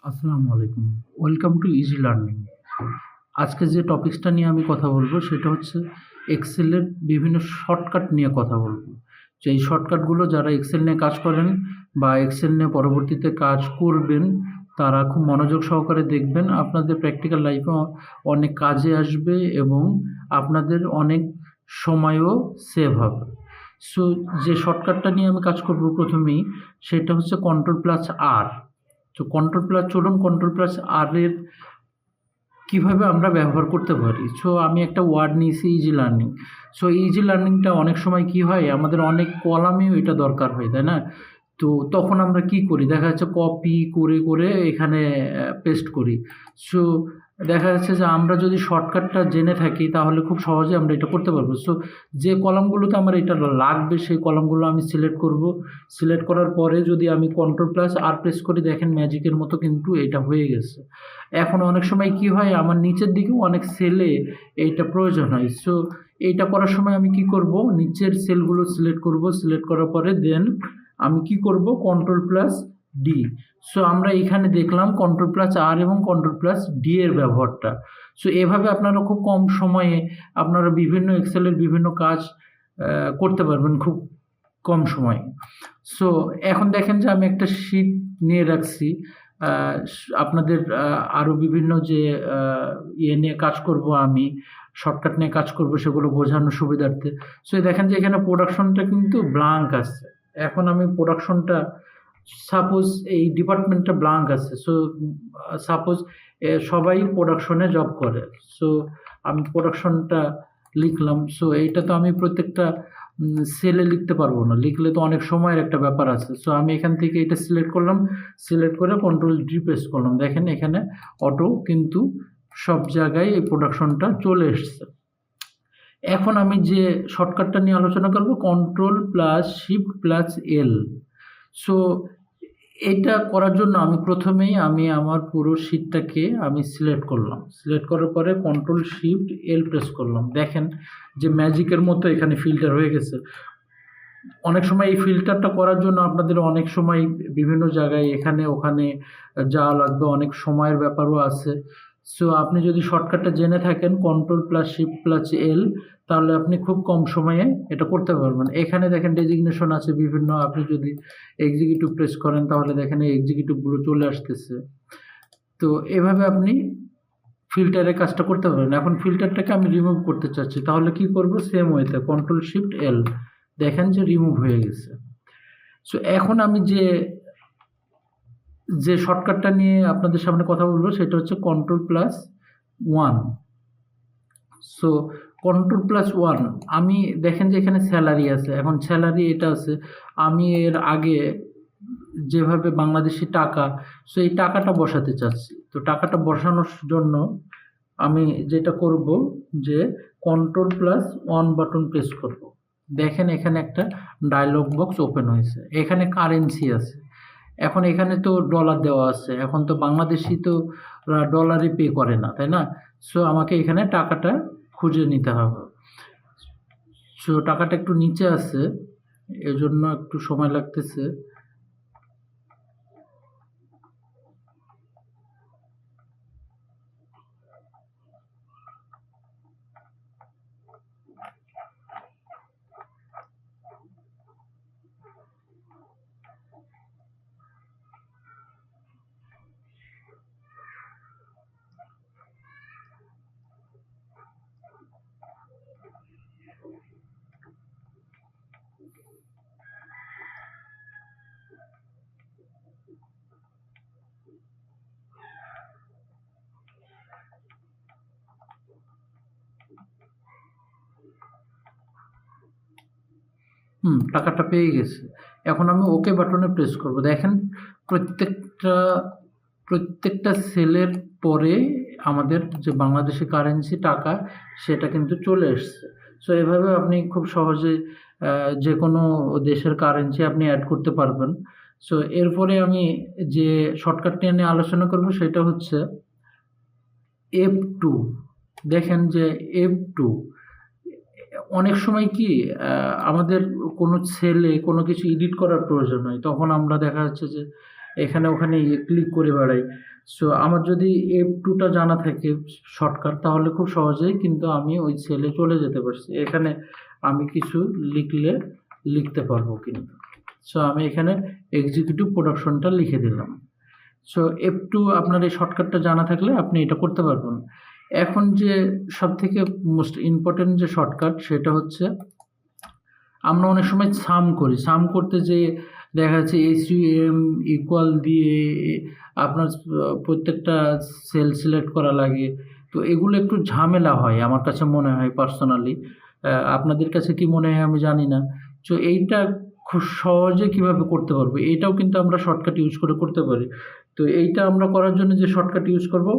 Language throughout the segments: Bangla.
আসসালামু আলাইকুম। Welcome to easy learning. আজকে যে টপিকসটা নিয়ে আমি কথা বলবো সেটা হচ্ছে এক্সেলের বিভিন্ন শর্টকাট নিয়ে কথা বলবো। যে এই শর্টকাটগুলো যারা এক্সেল নিয়ে কাজ করেন বা এক্সেল নিয়ে পরবর্তীতে কাজ করবেন, তারা খুব মনোযোগ সহকারে দেখবেন। আপনাদের প্র্যাকটিক্যাল লাইফে অনেক কাজে আসবে এবং আপনাদের অনেক সময়ও সেভ হবে। সো যে শর্টকাটটা নিয়ে আমি কাজ করব প্রথমেই, সেটা হচ্ছে কন্ট্রোল+R। তো কন্ট্রোল+আর এর কিভাবে আমরা ব্যবহার করতে পারি। সো আমি একটা ওয়ার্ড নিয়েছি, ইজি লার্নিং। সো ইজি লার্নিংটা অনেক সময় কি হয়, আমাদের অনেক কলামেও এটা দরকার হয়, তাই না? তো তখন আমরা কি করি, দেখা যাচ্ছে কপি করে করে এখানে পেস্ট করি। সো দেখা যাচ্ছে যে আমরা যদি শর্টকাটটা জেনে থাকি তাহলে খুব সহজে আমরা এটা করতে পারবো। সো যে কলামগুলোতে আমার এটা লাগবে সেই কলামগুলো আমি সিলেক্ট করব। সিলেক্ট করার পরে যদি আমি কন্ট্রোল+আর প্রেস করি, দেখেন ম্যাজিকের মতো কিন্তু এটা হয়ে গেছে। এখন অনেক সময় কি হয়, আমার নিচের দিকেও অনেক সেলে এইটা প্রয়োজন হয়। সো এইটা করার সময় আমি কি করব, নিচের সেলগুলো সিলেক্ট করব। সিলেক্ট করার পরে দেন আমি কি করব, কন্ট্রোল+ডি। সো আমরা এখানে দেখলাম কন্ট্রোল+আর এবং কন্ট্রোল+ডি এর ব্যবহারটা। সো এভাবে আপনারা খুব কম সময়ে আপনারা বিভিন্ন এক্সেলের বিভিন্ন কাজ করতে পারবেন খুব কম সময়ে। সো এখন দেখেন যে আমি একটা শিট নিয়ে রাখছি। আপনাদের আরও বিভিন্ন যে ইয়ে নিয়ে কাজ করব, আমি শর্টকাট নিয়ে কাজ করব, সেগুলো বোঝানোর সুবিধার্থে। সো দেখেন যে এখানে প্রোডাকশনটা কিন্তু ব্লাঙ্ক আছে। এখন আমি প্রোডাকশনটা, সাপোজ এই ডিপার্টমেন্টটা ব্লাঙ্ক আছে। সো সাপোজ সবাই প্রোডাকশনে জব করে। সো আমি প্রোডাকশনটা লিখলাম। সো এইটা তো আমি প্রত্যেকটা সেলে লিখতে পারবো না, লিখলে তো অনেক সময়ের একটা ব্যাপার আছে। সো আমি এখান থেকে এটা সিলেক্ট করলাম, সিলেক্ট করে কন্ট্রোল+ডি প্রেস করলাম। দেখেন এখানে অটো কিন্তু সব জায়গায় এই প্রোডাকশনটা চলে এসছে। এখন আমি যে শর্টকাটটা নিয়ে আলোচনা করব, কন্ট্রোল+শিফট+এল। সো এটা করার জন্য আমি প্রথমেই আমার পুরো শিটটাকে আমি সিলেক্ট করলাম। সিলেক্ট করার পরে কন্ট্রোল+শিফট+এল প্রেস করলাম। দেখেন যে ম্যাজিকের মতো এখানে ফিল্টার হয়ে গেছে। অনেক সময় এই ফিল্টারটা করার জন্য আপনাদের অনেক সময় বিভিন্ন জায়গায় এখানে ওখানে যাওয়া লাগবে, অনেক সময়ের ব্যাপারও আছে। সো আপনি যদি শর্টকাটটা জেনে থাকেন কন্ট্রোল+শিফট+এল, তাহলে আপনি খুব কম সময়ে এটা করতে পারবেন। এখানে দেখেন ডেজিগনেশন আছে বিভিন্ন, আপনি যদি এক্সিকিউটিভ প্রেস করেন তাহলে দেখেন এই এক্সিকিউটিভগুলো চলে আসতেছে। তো এভাবে আপনি ফিল্টারের কাজটা করতে পারবেন। এখন ফিল্টারটাকে আমি রিমুভ করতে চাচ্ছি, তাহলে কি করব, সেম ওয়েতে কন্ট্রোল+শিফট+এল, দেখেন যে রিমুভ হয়ে গেছে। সো এখন আমি যে শর্টকাটটা নিয়ে আপনাদের সামনে কথা বলবো সেটা হচ্ছে কন্ট্রোল+1। সো কন্ট্রোল+1, আমি দেখেন যে এখানে স্যালারি আছে। এখন স্যালারি এটা আছে, আমি এর আগে যেভাবে বাংলাদেশি টাকা, সো এই টাকাটা বসাতে চাচ্ছি। তো টাকাটা বসানোর জন্য আমি যেটা করব, যে কন্ট্রোল+1 বাটন প্রেস করব। দেখেন এখানে একটা ডায়লগ বক্স ওপেন হয়েছে, এখানে কারেন্সি আছে। এখন এখানে তো ডলার দেওয়া আছে, এখন তো বাংলাদেশি তো ডলারে পে করে না, তাই না? সো আমাকে এখানে টাকাটা খুঁজে নিতে হবে। সো টাকাটা একটু নিচে আছে, এজন্য একটু সময় লাগতেছে। টাকাটা পেয়ে গেছে। এখন আমি ওকে বাটনে প্রেস করব। দেখেন প্রত্যেকটা প্রত্যেকটা সেলের পরে আমাদের যে বাংলাদেশি কারেন্সি টাকা, সেটা কিন্তু চলে এসছে। সো এভাবে আপনি খুব সহজে যে কোনো দেশের কারেন্সি আপনি অ্যাড করতে পারবেন। সো এরপরে আমি যে শর্টকাটটি নিয়ে আলোচনা করব সেটা হচ্ছে F2। দেখেন যে F2 অনেক সময় কি আমাদের কোনো সেলে কোনো কিছু এডিট করার প্রয়োজন হয়, তখন আমরা দেখা যাচ্ছে যে এখানে ওখানে ক্লিক করে বেড়াই। সো আমার যদি F2টা জানা থাকে শর্টকাট, তাহলে খুব সহজেই কিন্তু আমি ওই সেলে চলে যেতে পারছি। এখানে আমি কিছু লিখতে পারবো কিন্তু। সো আমি এখানে এক্সিকিউটিভ প্রোডাকশনটা লিখে দিলাম। সো F2 আপনার এই শর্টকাটটা জানা থাকলে আপনি এটা করতে পারবেন। এখন যে সবথেকে মোস্ট ইম্পর্টেন্ট যে শর্টকাট, সেটা হচ্ছে আমরা অনেক সময় সাম করি। সাম করতে যেয়ে দেখা যাচ্ছে SUM ইকুয়াল দিয়ে আপনার প্রত্যেকটা সেল সিলেক্ট করা লাগে। তো এগুলো একটু ঝামেলা হয় আমার কাছে মনে হয় পার্সোনালি। আপনাদের কাছে কি মনে হয় আমি জানি না। তো এইটা খুব সহজে কিভাবে করতে পারবো, এটাও কিন্তু আমরা শর্টকাট ইউজ করে করতে পারি। তো এইটা আমরা করার জন্য যে শর্টকাট ইউজ করব,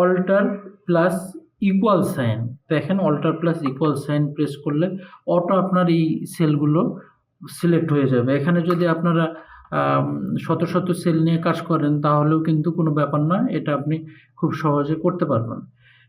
অল্টার প্লাস ইকুয়াল সাইন। দেখেন, alt plus equal sign press করলে অটো আপনার এই সেলগুলো সিলেক্ট হয়ে যাবে। এখানে যদি আপনারা শত শত সেল নিয়ে কাজ করেন তাহলেও কিন্তু কোনো ব্যাপার না, এটা আপনি খুব সহজে করতে পারবেন।